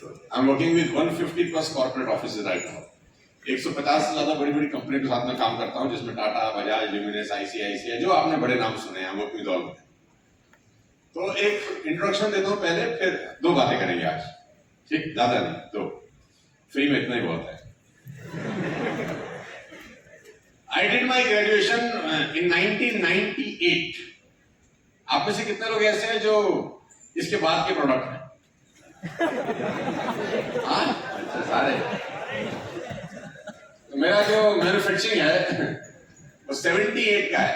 I am working with 150 plus corporate offices right now. 150 से ज्यादा बड़ी बड़ी कंपनी के साथ में काम करता हूं, जिसमें टाटा, बजाज, ल्यूमिनस, आईसीआईसीआई, जो आपने बड़े नाम सुने हैं, वर्किंग विद ऑल। तो एक इंट्रोडक्शन देता हूं पहले, फिर दो बातें करेंगे आज, ठीक? ज्यादा नहीं, दो, फ्री में इतना ही बहुत है। I did my graduation in 1998। आप में से कितने लोग ऐसे हैं जो इसके बाद के प्रोडक्ट हैं? हाँ, अच्छा, सारे। तो मेरा जो मैन्युफैक्चरिंग है वो 78 का है।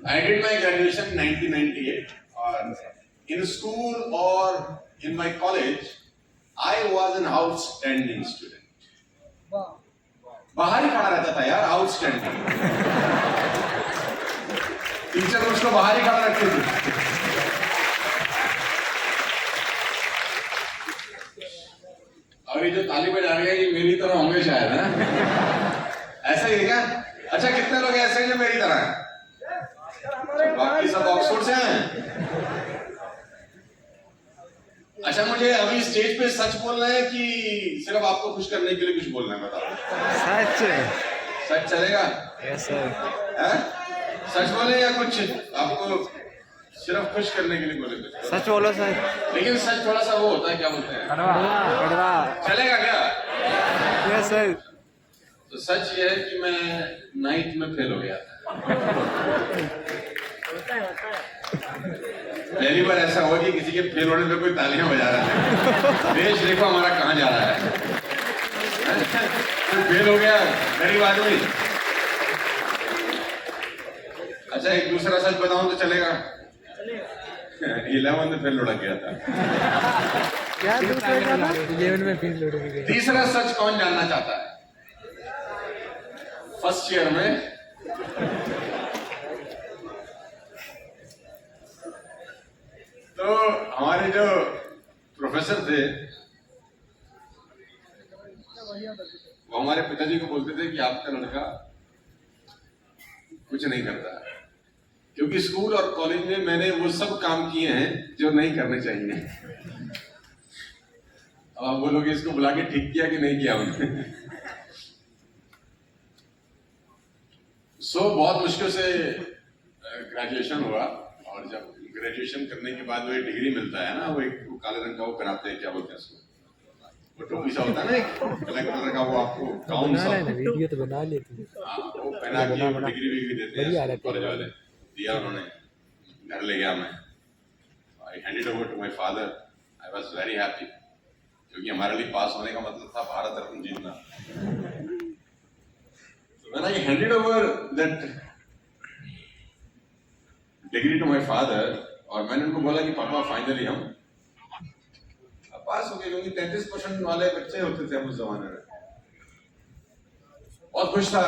I did my graduation in 1998 और in school और in my college I was an outstanding student। बाहर ही खड़ा रहता था यार, आउटस्टैंडिंग। टीचर उसको बाहर ही खड़ा रखते थे। अभी जो ताली बजा रही है ये मेरी तरह होंगे शायद, है ऐसा ही है क्या? अच्छा, कितने लोग ऐसे हैं जो मेरी तरह हैं? बाकी सब ऑक्सफोर्ड से हैं। अच्छा, मुझे अभी स्टेज पे सच बोलना है कि सिर्फ आपको खुश करने के लिए कुछ बोलना है? बताओ। सच चलेगा? Yes sir. सच बोले या कुछ आपको सिर्फ खुश करने के लिए बोले? कुछ सच बोलो सर। लेकिन सच थोड़ा सा वो होता है, क्या बोलते हैं, कड़वा। चलेगा क्या? Yes sir. तो सच ये है कि मैं 9th में फेल हो गया था। पहली बार ऐसा हुआ कि किसी के फेल होने पे कोई तालियां बजा रहा है। देश देखो हमारा कहां जा रहा है। फेल हो गया गरीब आदमी। अच्छा, एक दूसरा सच बताऊं तो चलेगा? 11 में फेल लुढ़क गया था। क्या दूसरा था? 11 में फेल लुढ़क गया। तीसरा सच कौन जानना चाहता है? फर्स्ट ईयर में तो हमारे जो प्रोफेसर थे वो हमारे पिताजी को बोलते थे कि आपका लड़का कुछ नहीं करता, क्योंकि स्कूल और कॉलेज में मैंने वो सब काम किए हैं जो नहीं करने चाहिए। अब आप बोलोगे इसको बुला के ठीक किया कि नहीं किया उन्होंने? बहुत मुश्किल से ग्रेजुएशन हुआ, और जब ग्रेजुएशन करने के बाद वो एक डिग्री मिलता है ना, वो एक काले रंग का वो कराते हैं, क्या बोलते हैं उसको, वो टोपी सा होता है ना, एक कलेक्टर का, वो आपको गाउन सा वीडियो तो बना लेते हैं। वो पहना के डिग्री भी देते हैं कॉलेज वाले। दिया उन्होंने, घर ले गया मैं, I handed over to my father. I was very happy, क्योंकि हमारे लिए पास होने का मतलब था भारत रत्न जीतना। So when I handed over that degree to my father, और मैंने उनको बोला कि पापा फाइनली हम पास हो गए, क्योंकि 33% वाले बच्चे होते थे उस जमाने में। बहुत खुश था,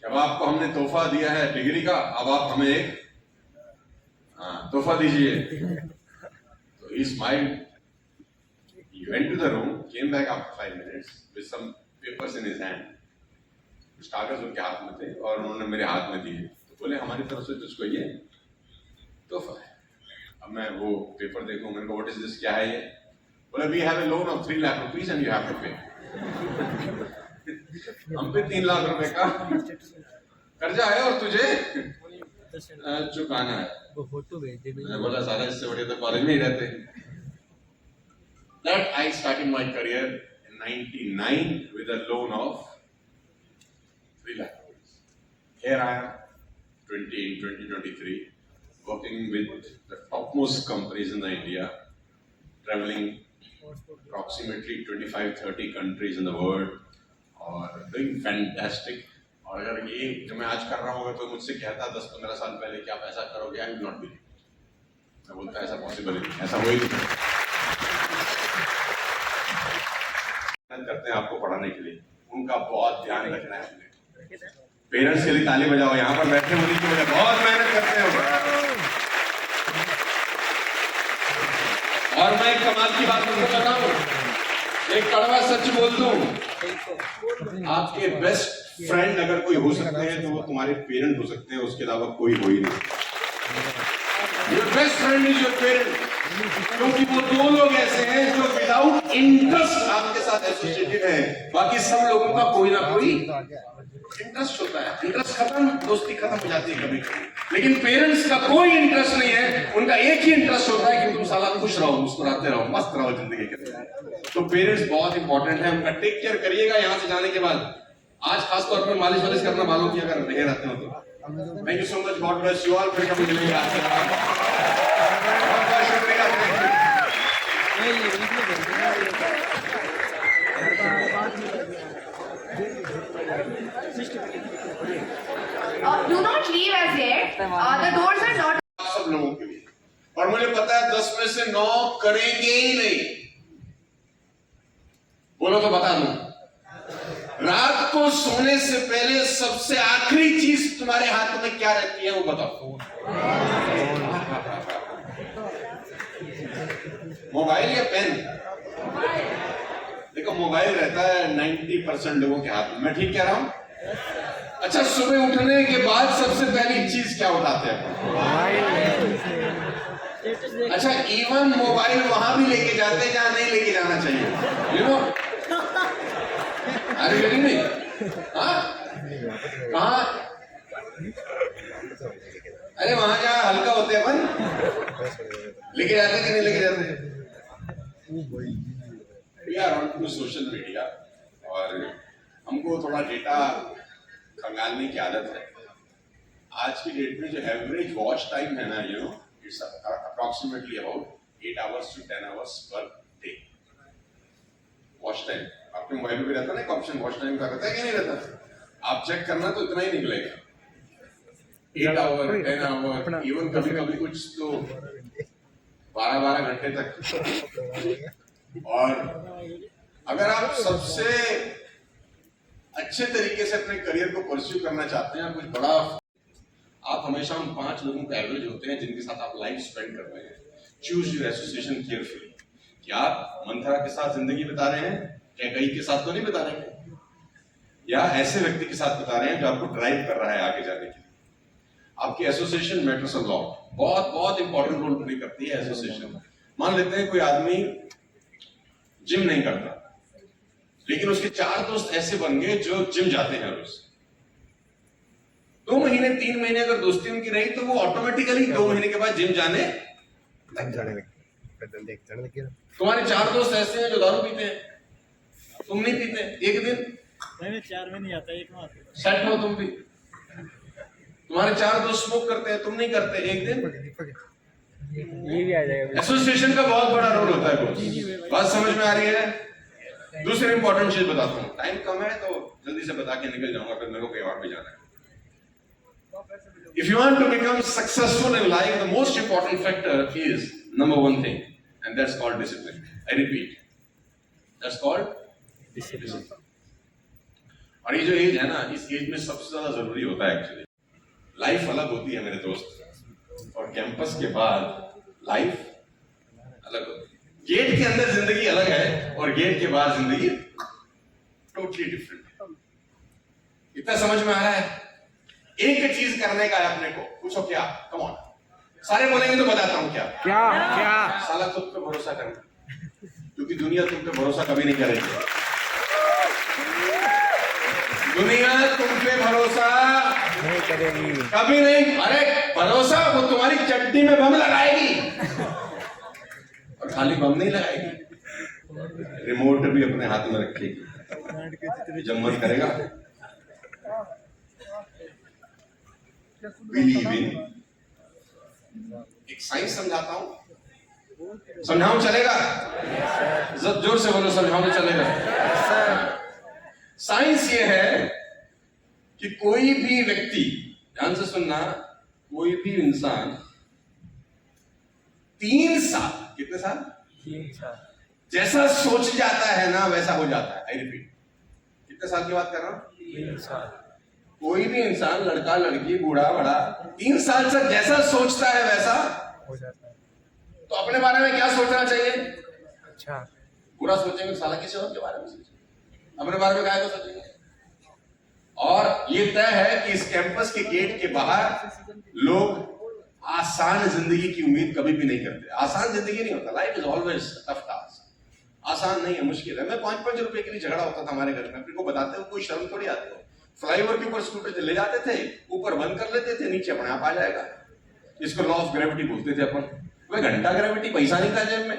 जब आपको हमने तोहफा दिया है डिग्री का, अब आप हमें एक तोहफा दीजिए। तो he smiled, he went to the room, came back after 5 minutes with some papers in his hand। कुछ कागज उनके हाथ में थे और उन्होंने मेरे हाथ में दिए। तो बोले हमारी तरफ से तुझको ये तोहफा है। अब मैं वो पेपर देखूं, मैंने कहा व्हाट इज दिस, क्या है ये? बोले we have a loan of 3 lakh rupees and you have to pay. हम पे 3 लाख रुपए का कर्जा है और तुझे चुकाना है। वो फोटो भेज दे। मैंने बोला सारा इससे बढ़िया तो कॉलेज में ही रहते। That I started my career in 99 with a loan of 3 lakh rupees. Here I am, 2023, working with the topmost companies in India, traveling approximately 25-30 countries in the world, और doing fantastic। और अगर ये जो मैं आज कर रहा हूँ, तो मुझसे कहता 10-15 साल पहले कि आप ऐसा करोगे, आई विल नॉट बिलीव। मैं बोलता ऐसा पॉसिबल नहीं, ऐसा हो ही नहीं। करते हैं आपको पढ़ाने के लिए, उनका बहुत ध्यान रखना है। पेरेंट्स के लिए ताली बजाओ, यहाँ पर बैठे होने की वजह, बहुत मेहनत करते हैं। और मैं एक कमाल की बात तुमको बताऊं, एक कड़वा सच बोल दूं, आपके बेस्ट फ्रेंड अगर कोई हो सकते हैं तो वो तुम्हारे पेरेंट हो सकते हैं, उसके अलावा कोई हो ही नहीं। Your best friend is your parent. क्योंकि वो दो लोग ऐसे हैं जो विदाउट इंटरेस्ट आपके साथ एसोसिएटेड है। बाकी सब लोगों का कोई ना कोई इंटरेस्ट होता है। इंटरेस्ट खत्म, दोस्ती खत्म हो जाती है कभी कभी। लेकिन पेरेंट्स का कोई इंटरेस्ट नहीं है, उनका एक ही इंटरेस्ट होता है कि तुम साला खुश रहो, मुस्कुराते रहो, मस्त रहो जिंदगी के। तो पेरेंट्स बहुत इंपॉर्टेंट है, उनका टेक केयर करिएगा यहाँ से जाने के बाद। आज खासतौर पर मालिश वालिश करना मालूम किया अगर रहे रहते हो तो। Thank you so much, God bless you all. फिर कभी मिलेंगे आपसे। बहुत शुक्रिया। Do not leave as yet. The doors are not. सब लोगों के लिए, और मुझे पता है 10 में से 9 करेंगे ही नहीं। बोलो तो बता दूं, रात को सोने से पहले सबसे आखिरी चीज तुम्हारे हाथ में क्या रहती है वो बताओ। मोबाइल या पेन? देखो मोबाइल रहता है 90% लोगों के हाथ में, मैं ठीक कह रहा हूं? अच्छा, सुबह उठने के बाद सबसे पहली चीज क्या उठाते हैं? अच्छा, इवन मोबाइल वहां भी लेके जाते हैं जहां नहीं लेके जाना चाहिए, यू नो? अरे रेडी नहीं? हाँ, कहाँ? अरे वहां जहां हल्का होते हैं अपन लेके जाते कि नहीं लेके जाते? यार हम सोशल मीडिया और हमको थोड़ा डेटा खंगालने की आदत है। आज की डेट में जो एवरेज वॉच टाइम है ना, you know, it's approximately about 8 hours to 10 hours per day. Watch time आपके मोबाइल में भी रहता है ना, एक ऑप्शन वॉच टाइम का रहता है कि नहीं रहता? आप चेक करना तो इतना ही निकलेगा, 8 hour 10 hour, इवन कभी कभी कुछ तो 12-12 घंटे तक। और अगर आप सबसे अच्छे तरीके से अपने करियर को परस्यू करना चाहते हैं, कुछ बड़ा, आप हमेशा उन 5 लोगों का एवरेज होते हैं जिनके साथ आप लाइफ स्पेंड कर रहे हैं। Choose your association carefully. क्या आप मंथरा के साथ जिंदगी बिता रहे हैं? कैकई के साथ तो नहीं बिता रहे हैं? या ऐसे व्यक्ति के साथ बिता रहे हैं जो आपको ड्राइव कर रहा है आगे जाने के लिए? आपकी एसोसिएशन मैटर्स अ लॉट। बहुत बहुत इंपॉर्टेंट रोल प्ले करती है एसोसिएशन। मान लेते हैं कोई आदमी जिम नहीं करता, लेकिन उसके 4 दोस्त ऐसे बन गए जो जिम जाते हैं रोज। 2 महीने 3 महीने अगर दोस्ती उनकी रही तो वो ऑटोमेटिकली 2 महीने के बाद जिम जाने लगे। तुम्हारे 4 दोस्त ऐसे हैं जो दारू पीते हैं, तुम नहीं पीते, एक दिन नहीं 4 में नहीं आता, एक में आता। सेट हो तुम भी। तुम्हारे 4 दोस्त स्मोक करते हैं, तुम नहीं करते, एक दिन ये भी आ जाएगा। एसोसिएशन का बहुत बड़ा रोल होता है। बात समझ में आ रही है? दूसरी इंपॉर्टेंट चीज बताता हूँ, टाइम कम है तो जल्दी से बता के निकल जाऊंगा, फिर मेरे को कहीं और भी जाना है। If you want to become successful in life, the most important factor is number 1 thing, and that's called discipline. I repeat, that's called discipline. और ये जो एज है ना, इस एज में सबसे ज्यादा जरूरी होता है एक्चुअली। लाइफ अलग होती है मेरे दोस्त, और कैंपस के बाद लाइफ अलग होती है। गेट के अंदर जिंदगी अलग है और गेट के बाद जिंदगी टोटली डिफरेंट है। इतना समझ में आ रहा है? एक चीज करने का है अपने को। पूछो क्या? कम ऑन, सारे बोलेंगे तो बताता हूं क्या। क्या क्या? साला खुद पे भरोसा करना, क्योंकि दुनिया तुम पे भरोसा कभी नहीं करेगी। दुनिया तुम पे भरोसा नहीं करेगी, कभी नहीं। अरे भरोसा, वो तुम्हारी चड्डी में बम लगाएगी, और खाली बम नहीं लगाएगी, रिमोट भी अपने हाथ में रखेगी जब मन करेगा। Believe in. एक साइंस समझाता हूं, समझाऊं चलेगा? जोर से बोलो, समझाऊं चलेगा? साइंस ये है कि कोई भी व्यक्ति, ध्यान से सुनना, कोई भी इंसान 3 साल, कितने साल? 3 साल जैसा सोच जाता है ना वैसा हो जाता है। आई रिपीट, कितने साल की बात कर रहा हूं? 3 साल। कोई भी इंसान, लड़का लड़की बूढ़ा बड़ा, 3 साल से जैसा सोचता है वैसा हो जाता है। तो अपने बारे में क्या सोचना चाहिए? अच्छा, पूरा सोचेंगे साला किसी और के बारे में सोचेंगे, अपने बारे में क्या सोचेंगे? और ये तय है कि इस कैंपस के गेट के बाहर लोग आसान जिंदगी की उम्मीद कभी भी नहीं करते। आसान जिंदगी नहीं होता, life is always tough task. आसान नहीं है, मुश्किल है। मैं 5-5 रुपए के लिए झगड़ा होता था हमारे घर में, अपने को बताते हो कोई शर्म थोड़ी आती है। फ्लाईओवर के ऊपर स्कूटर ले जाते थे, ऊपर बंद कर लेते थे, नीचे अपने आप आ जाएगा। इसको लॉ ऑफ ग्रेविटी बोलते थे अपन। वह घंटा ग्रेविटी, पैसा नहीं था जेब में।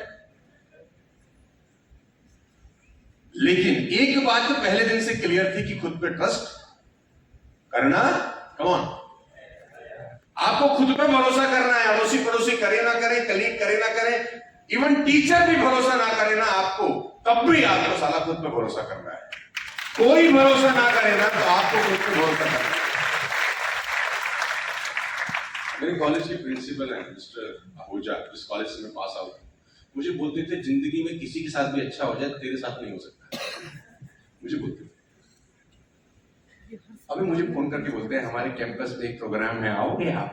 लेकिन एक बात तो पहले दिन से क्लियर थी कि खुद पे ट्रस्ट करना। कम ऑन, आपको खुद पे भरोसा करना है। अड़ोसी पड़ोसी करे ना करे, कलीग करे ना करे, इवन टीचर भी भरोसा ना करे ना आपको, तब भी आपको साला खुद पे भरोसा करना है। कोई भरोसा ना करे ना तो आपको खुद पे भरोसा करना है। मेरे कॉलेज के प्रिंसिपल है मिस्टर आहूजा, जिस कॉलेज से मैं पास आउट, मुझे बोलते थे जिंदगी में किसी के साथ भी अच्छा हो जाए, तेरे साथ नहीं हो सकता। मुझे बोलते थे। अभी मुझे फोन करके बोलते हैं हमारे कैंपस में एक प्रोग्राम है, आओगे आप?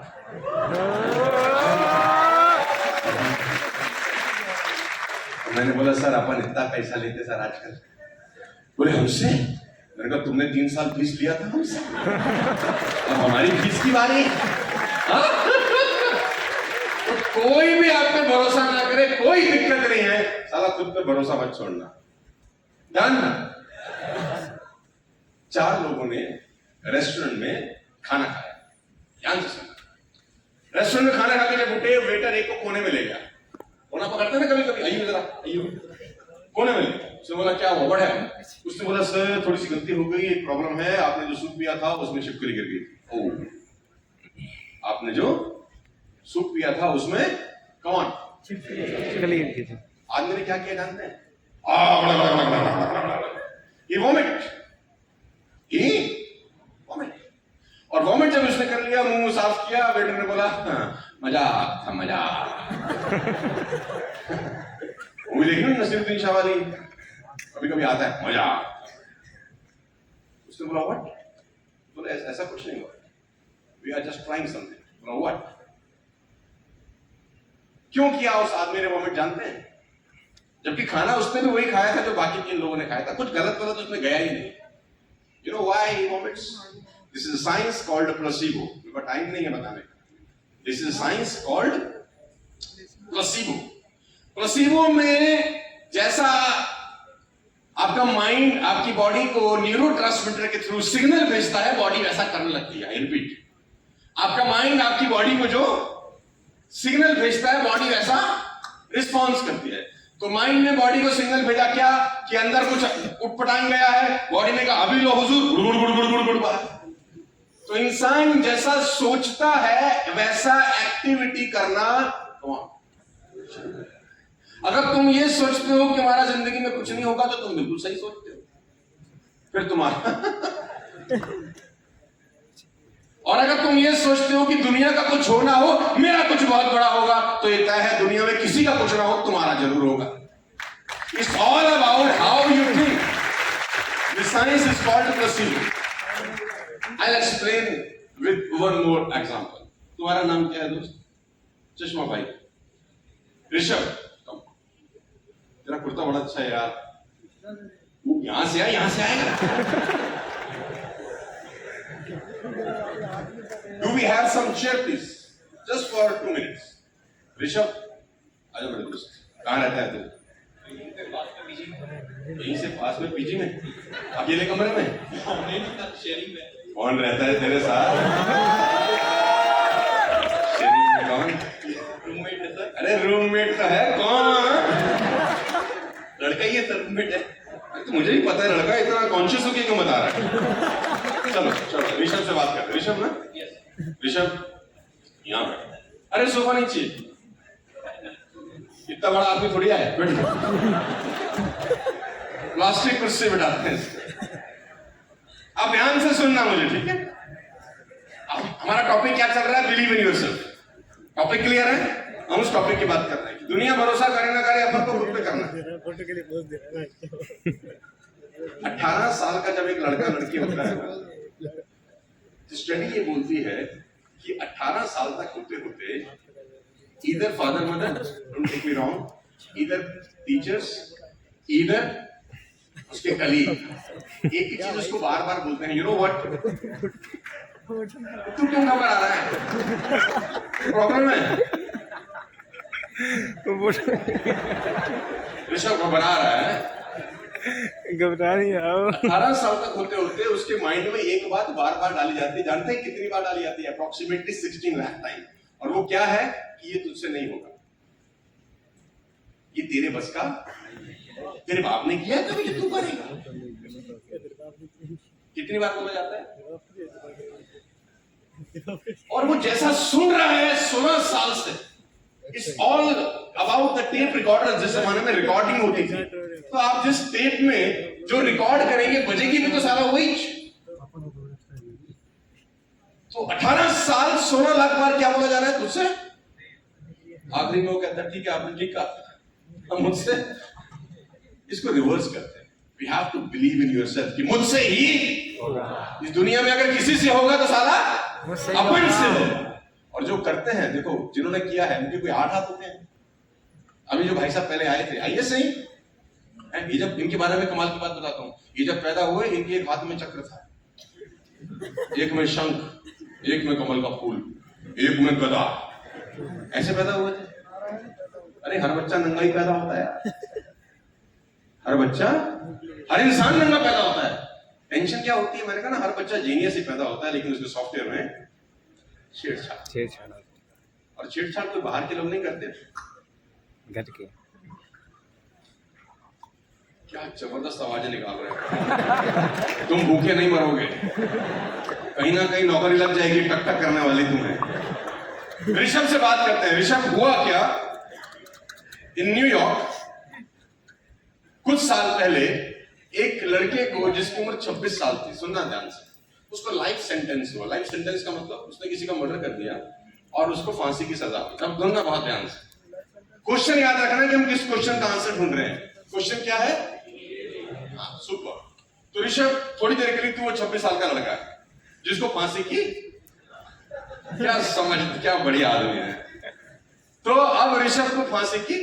मैंने बोला सर अपन इतना पैसा लेते सर आजकल। बोले हमसे? मैंने कहा तुमने 3 साल फीस लिया था हमसे, अब हमारी फीस की बारी। तो कोई भी आप पे भरोसा ना करे, कोई दिक्कत नहीं है, साला खुद पे भरोसा मत छोड़ना। डन। 4 लोगों ने रेस्टोरेंट में खाना खाया। ध्यान से सुनना। रेस्टोरेंट में खाना खा के जब उठे, वेटर एक को कोने में ले गया। कोना पकड़ते ना कभी कभी, आइए जरा आइए, कोने में ले गया। उसने बोला क्या हुआ, बड़ा है? उसने बोला सर थोड़ी सी गलती हो गई, एक प्रॉब्लम है, आपने जो सूप पिया था उसमें छिपकली गिर गई। ओह, आपने जो सूप पिया था उसमें कौन छिपकली गिर गई। आदमी ने क्या किया जानते हैं? ये वॉमिट, और वॉमिट जब उसने कर लिया, मुंह साफ किया, वेटर ने बोला मजाक था, मजाक। वो देखी ना नसीरुद्दीन शाह वाली, कभी कभी आता है मजाक। उसने बोला व्हाट? बोला ऐसा कुछ नहीं हुआ, we are just trying something. बोला व्हाट? क्यों किया उस आदमी ने वॉमिट जानते हैं? जबकि खाना उसने भी वही खाया था जो बाकी 3 लोगों ने खाया था, कुछ गलत उसमें गया ही नहीं। You know why he vomits? This is a science called placebo. मेरे टाइम नहीं है बताने का। This is a science called placebo. Placebo में जैसा आपका माइंड आपकी बॉडी को न्यूरोट्रांसमीटर के थ्रू सिग्नल भेजता है, बॉडी वैसा करने लगती है। रिपीट, आपका माइंड आपकी बॉडी को जो सिग्नल भेजता है, बॉडी वैसा रिस्पॉन्स करती है। तो माइंड ने बॉडी को सिग्नल भेजा क्या कि अंदर कुछ उटपटांग गया है, बॉडी ने कहा अभी लो हुजूर, गुड़ गुड़ गुड़ गुड़ गुड़। तो इंसान जैसा सोचता है वैसा एक्टिविटी करना। अगर तुम ये सोचते हो कि हमारा जिंदगी में कुछ नहीं होगा तो तुम बिल्कुल सही सोचते हो, फिर तुम्हारा और अगर तुम ये सोचते हो कि दुनिया का कुछ होना हो, मेरा कुछ बहुत बड़ा होगा, तो ये तय है दुनिया में किसी का कुछ ना हो, तुम्हारा जरूर होगा। It's all about how you think. The science is called placebo. I will explain with one more example. तुम्हारा नाम क्या है दोस्त? चश्मा भाई। ऋषभ, तेरा कुर्ता बड़ा अच्छा है यार। यहां से आया, यहां से आएगा। Do we have some chair please? Just for 2 minutes. Rishabh, आजा मेरे दोस्त। कहाँ रहता है तू? यहीं से पास में पीजी में, अकेले कमरे में? शेयरिंग में। कौन रहता है तेरे साथ? शेयरिंग में कौन? रूममेट है सर। अरे रूममेट तो है, कौन? लड़का ही है सर, रूममेट है। तो मुझे ही पता है लड़का, इतना कॉन्शियस होके क्यों बता रहा है? चलो चलो ऋषभ से बात करते। ऋषभ ना? ऋषभ यहाँ पे। अरे सोफा नहीं चाहिए, इतना बड़ा आदमी थोड़ी है, बैठ प्लास्टिक कुर्सी बैठाते हैं। आप ध्यान से सुनना मुझे, ठीक है? अब हमारा टॉपिक क्या चल रहा है? Believe in yourself. Topic clear है? हम उस टॉपिक की बात कर रहे हैं। दुनिया भरोसा करे ना करे, अपन को खुद पे करना। 18 साल का जब एक लड़का लड़की होता है, स्टडी ये बोलती है कि 18 साल तक होते होते इधर father mother, don't take me wrong, इधर टीचर्स, इधर उसके कलीग, एक ही चीज उसको बार बार बोलते हैं, यू नो व्हाट? तू क्यों घबरा रहा है? प्रॉब्लम है? ऋषभ घबरा रहा है। घबरा नहीं आओ। 18 साल तक होते होते उसके माइंड में एक बात बार बार डाली जाती है। जानते हैं कितनी बार डाली जाती है? Approximately 16 lakh time. और वो क्या है कि ये तुझसे नहीं होगा, ये तेरे बस का, तेरे बाप ने किया कभी कि तू करेगा। कितनी बार बोला जाता है? और वो जैसा सुन रहा है 16 साल से, it's all about the tape recorder. जिस जमाने में रिकॉर्डिंग होती थी, तो आप जिस टेप में जो रिकॉर्ड करेंगे बजेगी भी तो सारा वही। तो 18 साल 16 लाख बार क्या बोला जा रहा है तुझसे? आखिरी में वो कहता है ठीक है आपने ठीक कहा, हम मुझसे इसको रिवर्स करते हैं। We have to believe in yourself कि मुझसे ही इस दुनिया में अगर किसी से होगा तो साला अपन से हो। और जो करते हैं, देखो जिन्होंने किया है उनके कोई 8 हाथ होते हैं। अभी जो भाई साहब पहले आए थे, आइए सही, ये जब इनके बारे में कमाल की बात बताता हूँ, ये जब पैदा हुए इनके एक हाथ में चक्र था, एक में शंख, एक में कमल का फूल, एक में गदा, ऐसे पैदा हुए थे। अरे हर बच्चा नंगा ही पैदा होता है यार, हर बच्चा, हर इंसान नंगा पैदा होता है। टेंशन क्या होती है? मैंने कहा ना, हर बच्चा जीनियस ही पैदा होता है, लेकिन उसके सॉफ्टवेयर में छेड़छाड़। और छेड़छाड़ तो बाहर के लोग नहीं करते, घर के। क्या जबरदस्त आवाजें निकाल रहे हो। तुम भूखे नहीं मरोगे, कहीं ना कहीं नौकरी लग जाएगी, टक टक करने वाली तुम्हें। ऋषभ से बात करते हैं। ऋषभ हुआ क्या, इन न्यूयॉर्क कुछ साल पहले एक लड़के को जिसकी उम्र 26 साल थी, सुनना ध्यान से, उसको लाइफ सेंटेंस हुआ। लाइफ सेंटेंस का मतलब उसने किसी का मर्डर कर दिया और उसको फांसी की सजा हुई। अब सुनना बहुत ध्यान से, क्वेश्चन याद रखना कि हम किस क्वेश्चन का आंसर ढूंढ रहे हैं। क्वेश्चन क्या है? हाँ, सुपर। तो ऋषभ थोड़ी देर के लिए तू वो 26 साल का लड़का है जिसको फांसी की, क्या समझ, क्या बढ़िया आदमी है। तो अब ऋषभ को फांसी की,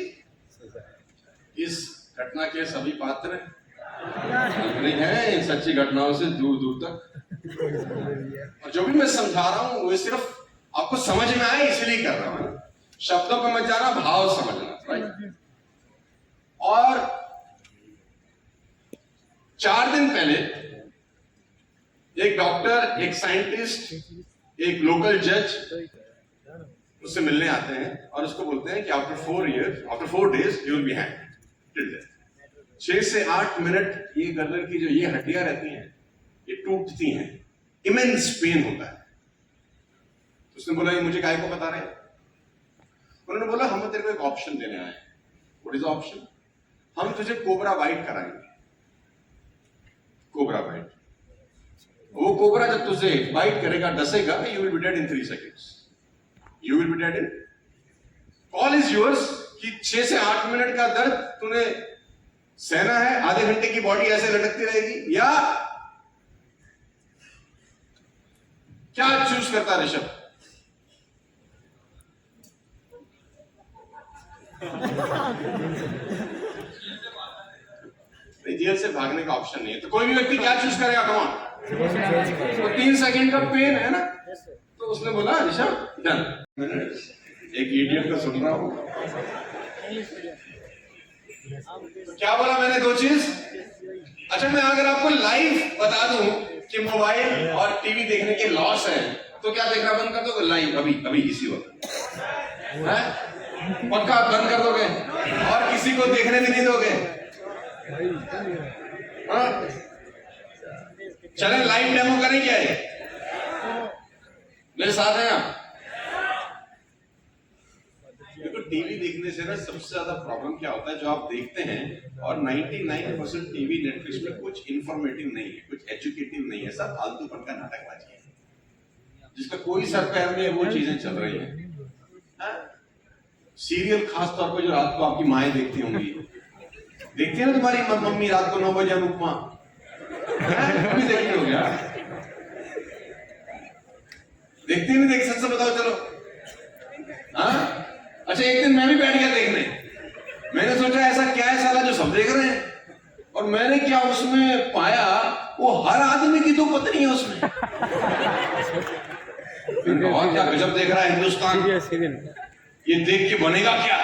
इस घटना के सभी पात्र काल्पनिक हैं, सच्ची घटनाओं से दूर दूर तक। और जो भी मैं समझा रहा हूं वो सिर्फ आपको समझ में आए इसलिए कर रहा हूं। शब्दों पे मत जाना, भाव समझना, राइट। और 4 दिन पहले एक डॉक्टर, एक साइंटिस्ट, एक लोकल जज उससे मिलने आते हैं और उसको बोलते हैं कि after 4 days you will be hanged. 6 से 8 मिनट ये गर्दन की जो ये हड्डियां रहती हैं ये टूटती हैं, इमेंस पेन होता है। उसने बोला ये मुझे काहे को बता रहे हैं? उन्होंने बोला हम तेरे को एक ऑप्शन देने आए हैं। What is the option? हम तुझे कोबरा बाइट कराएंगे। कोबरा बाइट, वो कोबरा जब तुझे बाइट करेगा, डसेगा, you will be dead in 3 seconds. You will be dead in, call is yours कि 6 से 8 मिनट का दर्द तूने सहना है, आधे घंटे की बॉडी ऐसे लटकती रहेगी, या क्या चूज करता ऋषभ? जेल से भागने का ऑप्शन नहीं है, तो कोई भी व्यक्ति क्या चूज करेगा? कौन? तो 3 सेकंड का पेन है ना, तो उसने बोला ऋषभ डन। एक इडियट को सुन रहा हूं, क्या बोला मैंने? 2 चीज। अच्छा, मैं अगर आपको लाइव बता दूं कि मोबाइल और टीवी देखने के लॉस है, तो क्या देखना बंद कर दोगे? लाइव अभी इसी वक्त पक्का बंद कर दोगे और किसी को देखने भी नहीं दोगे? चले लाइव डेमो करें क्या? मेरे साथ हैं आप? देखो, टीवी देखने से ना सबसे ज्यादा प्रॉब्लम क्या होता है, जो आप देखते हैं, और 99% टीवी नेटफ्लिक्स में कुछ इंफॉर्मेटिव नहीं है, कुछ एजुकेटिव नहीं है, सब फालतूपन का नाटकबाजी है, जिसका कोई सर पैर नहीं है, वो चीजें चल रही हैं। सीरियल खास तौर पर जो रात को आपकी माएं देखती होंगी, देखती है ना तुम्हारी मम्मी रात को 9 बजे अनुपमा, कभी देखती हो क्या? देखती नहीं? देख, सच से बताओ, चलो। हाँ, अच्छा, एक दिन मैं भी बैठ गया देखने। मैंने सोचा ऐसा क्या है साला जो सब देख रहे हैं, और मैंने क्या उसमें पाया, वो हर आदमी की 2 पत्नी है उसमें। बहुत क्या गजब देख रहा है हिंदुस्तान, सीरियल ये देख के बनेगा क्या?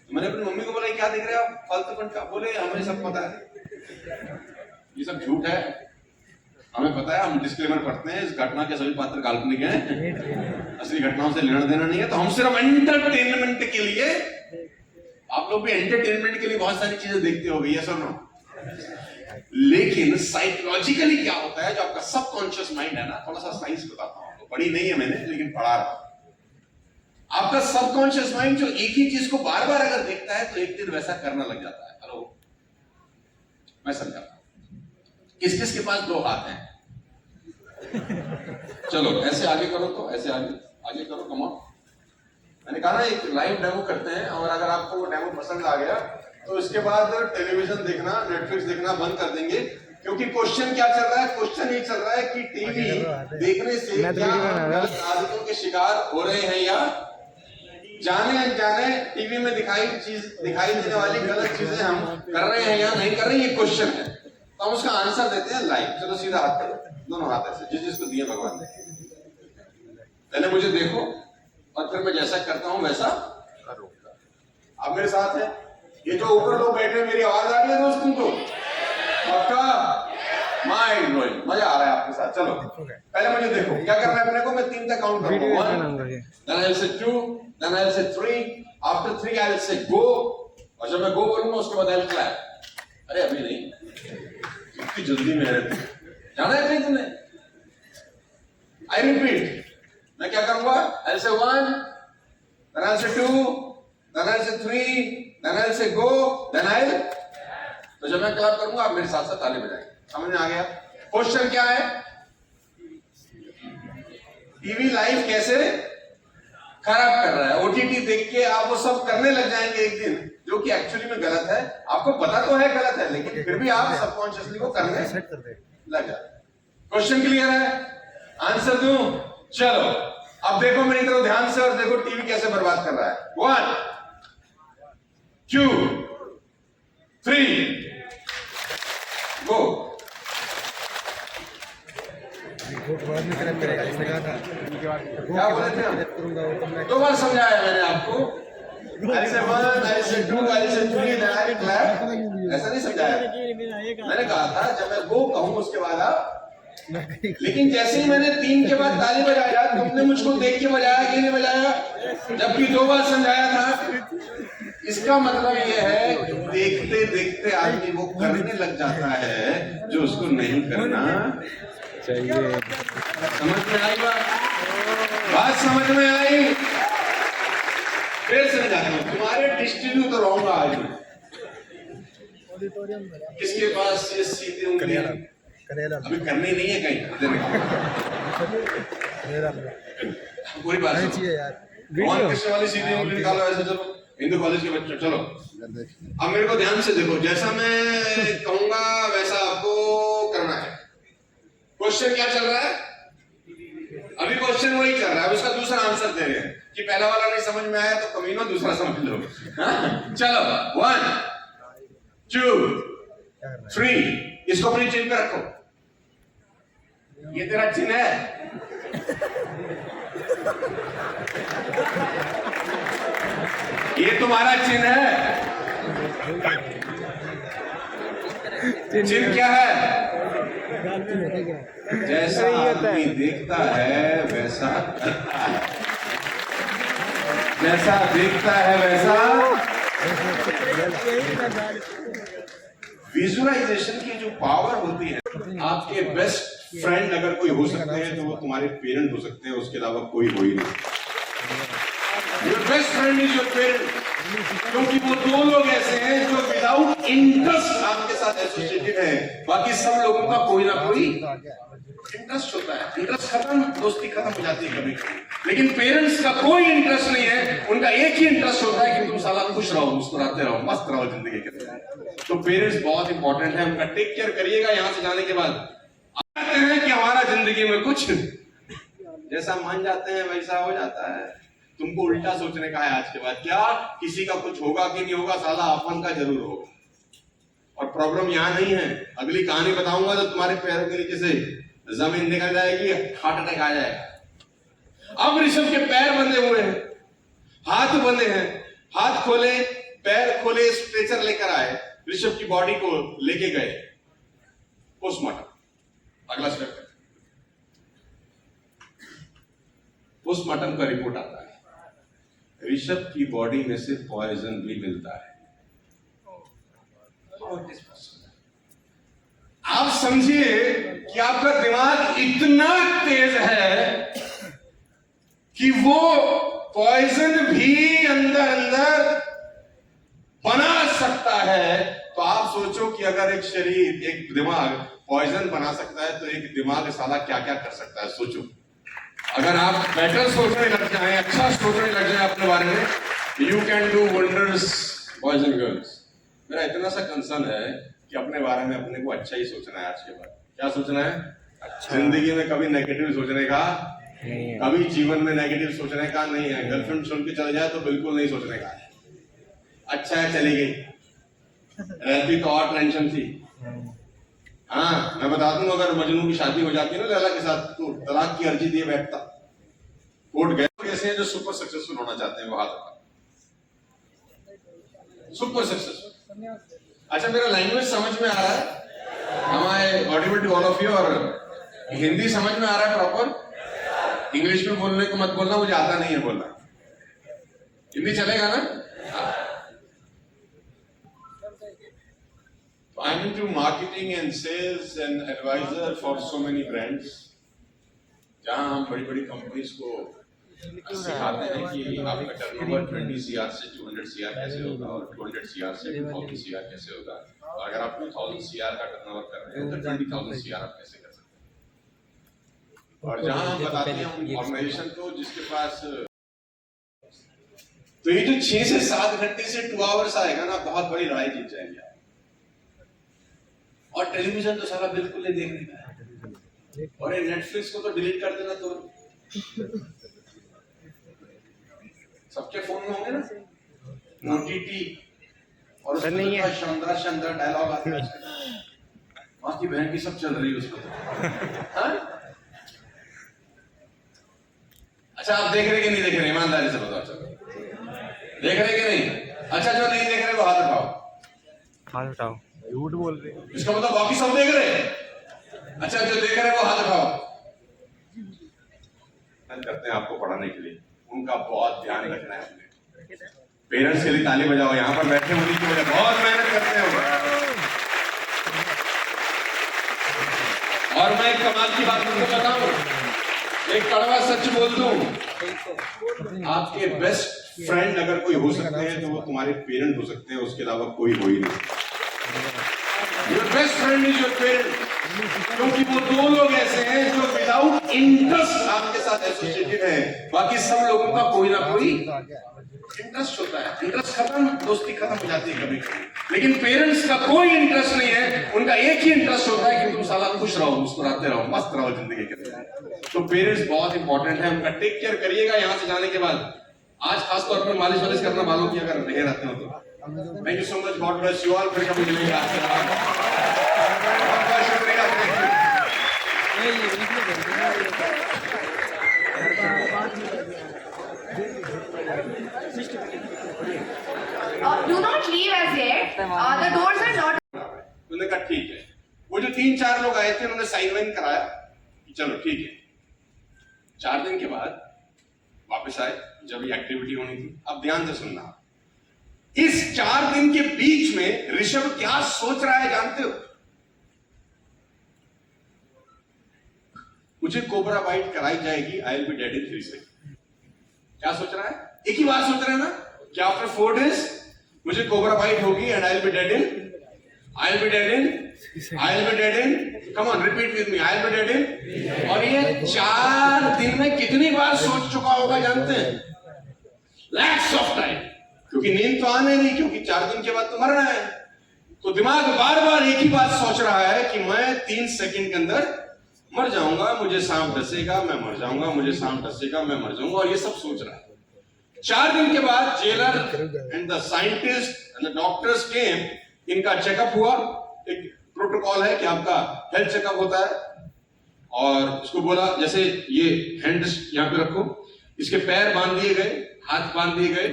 तो मैंने अपनी मम्मी को बोला क्या देख रहे हो आप फालतूपन का? बोले हमें सब पता है, ये सब झूठ है, हमें पता है, हम डिस्क्लेमर पढ़ते हैं, इस घटना के सभी पात्र काल्पनिक हैं, असली घटनाओं से लेना देना नहीं है, तो हम सिर्फ एंटरटेनमेंट के लिए, आप लोग भी एंटरटेनमेंट के लिए बहुत सारी चीजें देखते होंगे, ये सुनो, लेकिन साइकोलॉजिकली क्या होता है, जो आपका सबकॉन्शियस माइंड है ना, थोड़ा सा साइंस बताता हूं आपको, पढ़ी नहीं है मैंने लेकिन पढ़ा रहा हूं। आपका सबकॉन्शियस माइंड जो एक ही चीज को बार बार अगर देखता है तो एक दिन वैसा करना लग जाता है। हेलो, मैं समझाता हूं, किस किस के पास दो हाथ हैं? चलो ऐसे आगे करो, तो ऐसे आगे करो, कमो। मैंने कहा ना एक लाइव डेमो करते हैं, और अगर आपको वो डेमो पसंद आ गया तो इसके बाद टेलीविजन देखना, नेटफ्लिक्स देखना बंद कर देंगे, क्योंकि क्वेश्चन क्या चल रहा है? क्वेश्चन ये चल रहा है कि टीवी देखने से क्या हम गलत आदतों के शिकार हो रहे हैं, या जाने अनजाने टीवी में दिखाई देने वाली गलत चीजें हम कर रहे हैं या नहीं कर रहे हैं, ये क्वेश्चन है। तो हम उसका आंसर देते हैं लाइव। चलो सीधा हाथ करो, दोनों हाथ ऐसे, जिस जिसको दिए भगवान ने। पहले मुझे देखो और फिर मैं जैसा करता हूं वैसा करो। आप मेरे साथ हैं? ये जो ऊपर लोग बैठे हैं, मेरी आवाज आ रही है दोस्त तुमको? पक्का? माइंड ब्लोइंग, मजा आ रहा है आपके साथ। चलो पहले मुझे देखो, क्या करना है अपने को? मैं 3 तक काउंट करूंगा। 1, then I'll say 2, then I'll say 3, after 3 I'll say go, और जब मैं go बोलूंगा उसके बाद I'll clap। अरे अभी नहीं, इतनी जल्दी में है, जाना है नहीं तुमने? I repeat, मैं क्या करूंगा? I'll say 1, then I'll say 2, then I'll say 3, then I'll say go, then I'll, तो जब मैं क्लैप करूंगा आप मेरे साथ साथ ताली बजाएंगे। समझ में आ गया? क्वेश्चन क्या है? टीवी लाइव कैसे खराब कर रहा है? ओटीटी देख के आप वो सब करने लग जाएंगे एक दिन, जो कि एक्चुअली में गलत है। आपको पता तो है गलत है, लेकिन फिर भी आप सबकॉन्शियसली को करने लग जाते। क्वेश्चन क्लियर है? आंसर दूं? चलो अब देखो मेरी तरफ ध्यान से, और देखो टीवी कैसे बर्बाद कर रहा है। 1, 2, 3 गो। क्या बोले थे हम? 2 बार समझाया मैंने आपको। ऐसे 1, ऐसे 2, ऐसे 3, ऐसा नहीं समझाया। मैंने कहा था जब मैं गो कहूं उसके बाद आप, लेकिन जैसे ही मैंने 3 के बाद ताली बजाया, तुमने मुझको देख के बजाया कि नहीं बजाया? जबकि 2 बार समझाया था। इसका मतलब यह है कि देखते देखते आदमी वो करने लग जाता है जो उसको नहीं करना चाहिए। समझ में आई बात समझ में आई? फिर समझाता हूं, तुम्हारे डिस्ट्रीब्यूट तो रहूंगा आज में। किसके पास ये सीधे उंगली अभी करनी नहीं है कहीं? पूरी बात भगवान कृष्ण वाली सीधी उंगली निकालो ऐसे। चलो हिंदू कॉलेज के बच्चों, चलो अब मेरे को ध्यान से देखो, जैसा मैं कहूंगा वैसा आपको करना है। क्वेश्चन क्या चल रहा है? अभी क्वेश्चन वही चल रहा है, उसका दूसरा आंसर दे रहे हैं कि पहला वाला नहीं समझ में आया तो कमीनो दूसरा समझ लो। चलो 1, 2, 3, इसको अपनी चिन्ह पे रखो। ये तेरा चिन्ह है? ये तुम्हारा चिन्ह है? चिन्ह क्या है? जैसा आदमी देखता है वैसा करता है, जैसा देखता है वैसा। विजुअलाइजेशन की जो पावर होती है, आपके बेस्ट फ्रेंड अगर कोई हो सकते हैं तो वो तुम्हारे पेरेंट हो सकते हैं, उसके अलावा कोई हो ही नहीं। Your best friend is your parent, क्योंकि वो 2 लोग ऐसे हैं जो विदाउट इंटरेस्ट आपके साथ एसोसिएटेड है। बाकी सब लोगों का कोई ना कोई इंटरेस्ट होता है, इंटरेस्ट खत्म, दोस्ती खत्म हो जाती है कभी। लेकिन पेरेंट्स का कोई इंटरेस्ट नहीं है, उनका एक ही इंटरेस्ट होता है कि तुम साला खुश रहो, मुस्कुराते रहो, मस्त रहो जिंदगी के। तो पेरेंट्स बहुत इंपॉर्टेंट है, उनका टेक केयर करिएगा। यहाँ से जाने के बाद आते हैं कि हमारा जिंदगी में कुछ जैसा मान जाते हैं वैसा हो जाता है। तुमको उल्टा सोचने का है आज के बाद, क्या किसी का कुछ होगा कि नहीं होगा, साला अपन का जरूर होगा। और प्रॉब्लम यहाँ नहीं है, अगली कहानी बताऊंगा तो तुम्हारे पैरों के नीचे से जमीन निकल जाएगी, हार्ट अटैक आ जाएगा। अब ऋषभ के पैर बंधे हुए हैं, हाथ बंधे हैं, हाथ खोले, पैर खोले, स्ट्रेचर लेकर आए, ऋषभ की बॉडी को लेके गए पोस्टमार्टम। अगला स्टेप, पोस्टमार्टम का रिपोर्ट आता है, ऋषभ की बॉडी में से पॉइजन भी मिलता है। आप समझिए कि आपका दिमाग इतना तेज है कि वो पॉइजन भी अंदर अंदर बना सकता है। तो आप सोचो कि अगर एक शरीर, एक दिमाग पॉइजन बना सकता है तो एक दिमाग साला क्या क्या कर सकता है। सोचो, अगर आप बेटर सोचने लग जाए, अच्छा सोचने लग जाए अपने बारे में, you can do wonders boys and girls. मेरा इतना सा कंसर्न है कि अपने बारे में अपने को अच्छा ही सोचना है। आज के बाद क्या सोचना है? अच्छा। जिंदगी में कभी नेगेटिव सोचने का कभी जीवन में नेगेटिव सोचने का नहीं है। गर्लफ्रेंड सुन के चल जाए तो बिल्कुल नहीं सोचने का है। अच्छा है, चली गई, रहती तो और टेंशन थी। हाँ, मैं बता दूं, अगर मजनू की शादी हो जाती है ना लैला के साथ, तो तलाक की अर्जी दिए बैठता। कोर्ट गए। कैसे हैं जो सुपर सक्सेसफुल होना चाहते हैं वो हाथ उठाओ। Super successful. अच्छा, मेरा लैंग्वेज समझ में आ रहा है? Am I audible to all of you? और हिंदी समझ में आ रहा है प्रॉपर? इंग्लिश में बोलने को मत बोलना, मुझे आता नहीं है बोलना। हिंदी चलेगा ना? I'm into marketing and sales and advisor for so many brands, जहां हम बड़ी बड़ी कंपनीज को सिखाते हैं कि आपका टर्नओवर 20 CR से 200 CR कैसे होगा और 200 CR से 2000 CR कैसे होगा। और अगर आप 2000 CR का टर्नओवर कर रहे हैं तो 20,000 CR आप कैसे कर सकते हैं। और जहां हम बताते हैं ऑर्गेनाइजेशन को जिसके पास, तो ये जो 6 से 7 घंटे से 2 आवर्स आएगा ना, बहुत बड़ी लड़ाई जीत जाएंगे आप। और टेलीविजन तो सारा बिल्कुल नहीं देखने का है, और ये नेटफ्लिक्स को तो डिलीट कर देना तुरंत। सबके फोन में होंगे ना OTT, और उसमें नहीं है शानदार शानदार डायलॉग आते हैं। माँ की बहन की सब चल रही है उसको। हाँ? अच्छा, आप देख रहे कि नहीं देख रहे? ईमानदारी से बताओ। चलो, देख रहे कि नहीं? अच्छा, जो नहीं देख रहे वो हाथ उठाओ। हाथ उठाओ। झूठ बोल रहे हैं। इसका मतलब बाकी सब देख रहे हैं। अच्छा, जो देख रहे हैं वो हाथ उठाओ। करते हैं आपको पढ़ाने के लिए, उनका बहुत ध्यान रखना है अपने। पेरेंट्स के लिए ताली बजाओ। यहाँ पर बैठे होने की वजह, बहुत मेहनत करते हैं। और मैं एक कमाल की बात तुमको बताऊं, एक कड़वा सच बोल दूं, आपके बेस्ट फ्रेंड अगर कोई हो सकते हैं तो वो तुम्हारे पेरेंट हो सकते हैं, उसके अलावा कोई हो ही नहीं। Your best friend is your parent, क्योंकि वो 2 लोग ऐसे हैं जो विदाउट इंटरेस्ट आपके साथ एसोसिएटेड है। बाकी सब लोगों का कोई ना कोई इंटरेस्ट होता है। इंटरेस्ट खत्म, दोस्ती खत्म हो जाती है कभी कभी। लेकिन पेरेंट्स का कोई इंटरेस्ट नहीं है, उनका एक ही इंटरेस्ट होता है कि तुम साला खुश रहो, मुस्कुराते रहो, मस्त रहो जिंदगी के साथ। तो पेरेंट्स बहुत इंपॉर्टेंट है, उनका टेक केयर करिएगा। यहाँ से जाने के बाद आज खासतौर पर मालिश वालिश करना बालों की अगर नहीं रहते हो तो thank you so much, God bless you all. फिर कभी मिलेंगे आपके साथ। बहुत शुक्रिया, thank you. Do not leave as yet. The doors are not. उन्होंने कहा ठीक है। वो जो 3-4 लोग आए थे उन्होंने साइन वाइन कराया कि चलो ठीक है। 4 दिन के बाद वापस आए जब ये एक्टिविटी होनी थी। अब ध्यान से सुनना, इस 4 दिन के बीच में ऋषभ क्या सोच रहा है जानते हो? मुझे कोबरा बाइट कराई जाएगी, आई will be dead in 3 second. क्या सोच रहा है? एक ही बात सोच रहा है ना कि आफ्टर 4 days मुझे कोबरा बाइट होगी and I will be dead in, I will be dead in, I will be dead in, come on repeat with me, I will be dead in. और ये 4 दिन में कितनी बार सोच चुका होगा जानते हैं? लैक्स ऑफ टाइम, क्योंकि नींद तो आने नहीं, क्योंकि 4 दिन के बाद तो मरना है। तो दिमाग बार बार एक ही बात सोच रहा है कि मैं 3 सेकंड के अंदर मर जाऊंगा, मुझे सांप डसेगा, मैं मर जाऊंगा, मुझे सांप डसेगा, मैं मर जाऊंगा, और ये सब सोच रहा है। 4 दिन के बाद jailer and the scientist and the doctors came, इनका चेकअप हुआ। एक प्रोटोकॉल है कि आपका हेल्थ चेकअप होता है, और इसको बोला जैसे ये हैंड यहाँ पे रखो, इसके पैर बांध दिए गए, हाथ बांध दिए गए,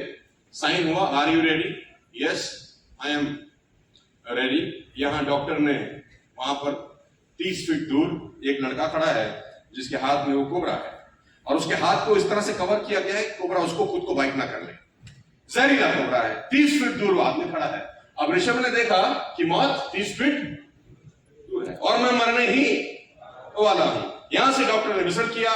साइन हुआ, are you ready? Yes I am ready. यहां डॉक्टर ने वहां पर 30 फीट दूर एक लड़का खड़ा है जिसके हाथ में वो कोबरा है, और उसके हाथ को इस तरह से कवर किया गया है कोबरा उसको खुद को बाइट ना कर ले। जहरीला कोबरा है, 30 फीट दूर वो आदमी खड़ा है। अब ऋषभ ने देखा कि मौत 30 फीट दूर है और मैं मरने ही वाला हूं। यहां से डॉक्टर ने विसल किया,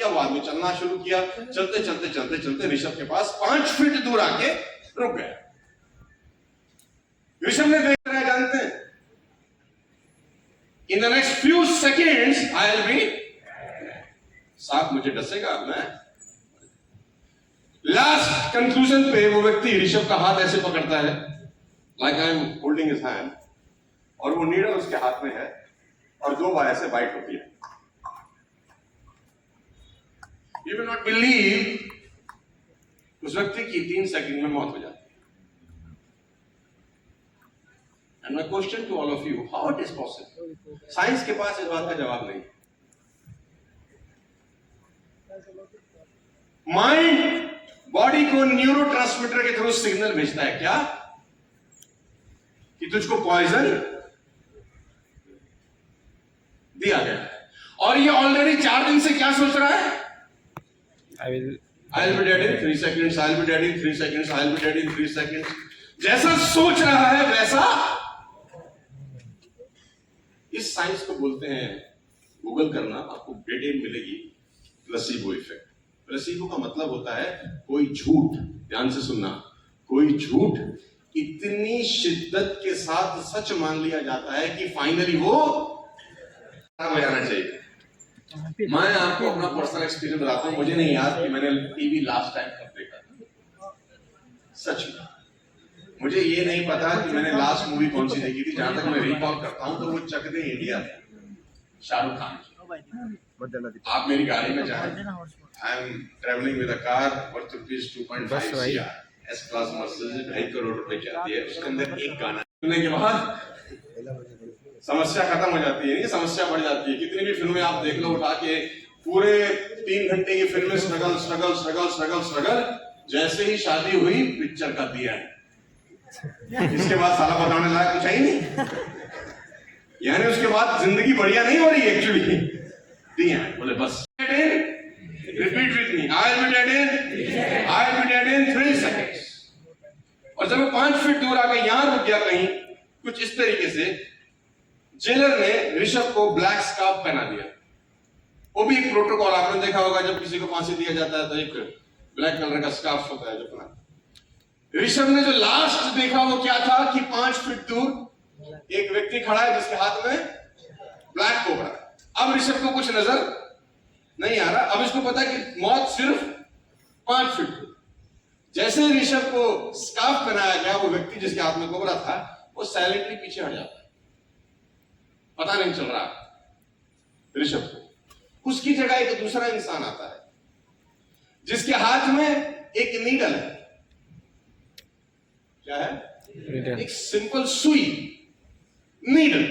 वो आदमी चलना शुरू किया। चलते चलते चलते चलते ऋषभ के पास 5 फीट दूर आके रुक गया। ऋषभ ने देख रहा है, जानते हैं, in the next few seconds I will B, सांप मुझे डसेगा, मैं। लास्ट कंक्लूजन पे वो व्यक्ति ऋषभ का हाथ ऐसे पकड़ता है, like I am holding his hand, और वो नीडल उसके हाथ में है और 2 बार ऐसे बाइट होती है। यू विल नॉट बिलीव, उस व्यक्ति की 3 सेकंड में मौत हो जाती है। And my question to all of you, how it is possible? Science के पास इस बात का जवाब नहीं। माइंड बॉडी को न्यूरोट्रांसमीटर के थ्रू सिग्नल भेजता है क्या कि तुझको पॉइजन दिया गया है, और ये ऑलरेडी 4 दिन से क्या सोच रहा है? I'll be dead in 3 seconds, I'll be dead in 3 seconds, I'll be dead in 3 seconds. जैसा सोच रहा है वैसा। इस साइंस को बोलते हैं, गूगल करना, आपको डिटेल मिलेगी, प्लेसिबो इफेक्ट। प्लेसिबो का मतलब होता है कोई झूठ, ध्यान से सुनना, कोई झूठ इतनी शिद्दत के साथ सच मान लिया जाता है कि फाइनली वो हो जाना चाहिए। मैं आपको अपना पर्सनल एक्सपीरियंस बताता हूं। मुझे नहीं याद कि मैंने टीवी लास्ट टाइम कब देखा था, सच में मुझे ये नहीं पता कि मैंने लास्ट मूवी कौन सी देखी थी। जहां तक मैं रिकॉल करता हूं तो वो चक दे इंडिया थी, शाहरुख खान की। आप मेरी गाड़ी में जाएं, I am travelling with a car worth rupees 2.5 CR, S class Mercedes, 2.5 crore रुपए की आती है। उसके अंदर एक गाना सुनने के बाद समस्या खत्म हो जाती है, ये समस्या बढ़ जाती है। कितनी भी फिल्में आप देख लो, उठा के पूरे 3 घंटे की film, struggle struggle struggle struggle struggle, जैसे ही शादी हुई पिक्चर का दिया है, इसके बाद साला बताने लायक कुछ ही नहीं। यानी उसके बाद जिंदगी बढ़िया नहीं हो रही एक्चुअली, दिया है, बोले बस। Repeat with me, I will be dead in 3 seconds। और जब मैं 5 फीट दूर आके यहां रुक गया कहीं, कुछ इस तरीके से जेलर ने ऋषभ को ब्लैक स्कार्फ पहना दिया। वो भी एक प्रोटोकॉल, आपने देखा होगा जब किसी को फांसी दिया जाता है तो एक ब्लैक कलर का स्कार्फ होता है जो पहना। ऋषभ ने जो लास्ट देखा वो क्या था कि 5 फीट दूर एक व्यक्ति खड़ा है जिसके हाथ में ब्लैक कोबरा है। अब ऋषभ को कुछ नजर नहीं आ रहा, अब इसको पता है कि मौत सिर्फ 5 फीट दूर। जैसे ऋषभ को स्कार्फ पहनाया गया, वो व्यक्ति जिसके हाथ में कोबरा था वो साइलेंटली पीछे हट जाता है, पता नहीं चल रहा ऋषभ को। उसकी जगह एक दूसरा इंसान आता है जिसके हाथ में एक नीडल है। क्या है? एक सिंपल सुई, नीडल।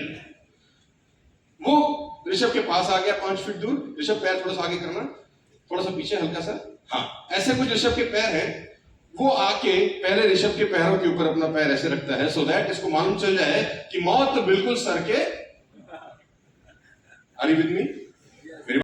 वो ऋषभ के पास आ गया 5 फीट दूर। ऋषभ पैर थोड़ा सा आगे करना, थोड़ा सा पीछे, हल्का सा, हाँ ऐसे कुछ ऋषभ के पैर है। वो आके पहले ऋषभ के पैरों के ऊपर अपना पैर ऐसे रखता है, सो दैट इसको मालूम चल जाए कि मौत बिल्कुल सर के। Are you with me?